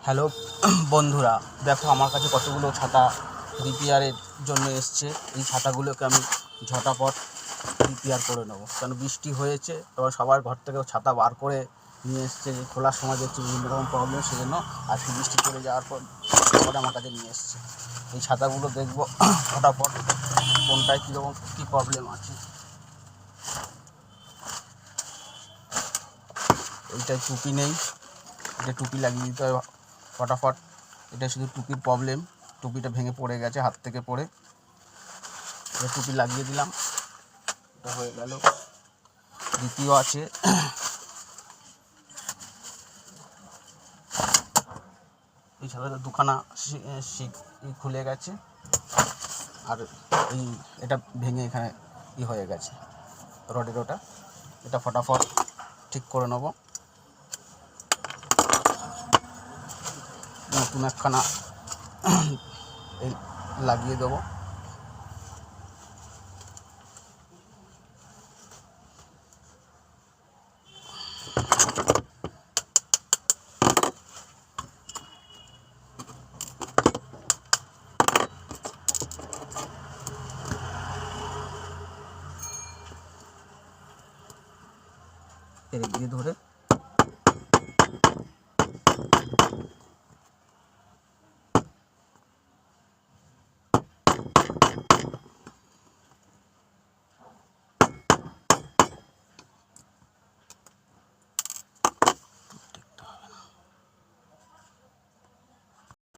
Hello বন্ধুরা, দেখো আমার কাছে কতগুলো ছাতা রিপেয়ারের জন্য এসছে। এই ছাতাগুলোকে আমি ঝটাপট রিপেয়ার করে নেবো, কেন বৃষ্টি হয়েছে। এবার সবার ঘর থেকে ছাতা বার করে নিয়ে এসছে, যে খোলার সময় দেখছি বিভিন্ন রকম প্রবলেম, সেই জন্য আজকে বৃষ্টি চলে যাওয়ার পর আমার কাছে নিয়ে এসছে। এই ছাতাগুলো দেখবো ঝটাপট কোনটায় কীরকম কী প্রবলেম আছে। এইটায় টুপি নেই, এটা টুপি লাগিয়ে দিতে হবে ফটাফট। এটা শুধু টুপির প্রবলেম, টুপিটা ভেঙে পড়ে গেছে হাত থেকে পড়ে। এটা টুপি লাগিয়ে দিলাম, এটা হয়ে গেল। দ্বিতীয় আছে, এই ছাতাটা দুখানা খুলে গেছে, আর এটা ভেঙে এখানে হয়ে গেছে রডের ওটা। এটা ফটাফট ঠিক করে নেব। নতুন একখানা লাগিয়ে দেবো। এর দিয়ে ধরে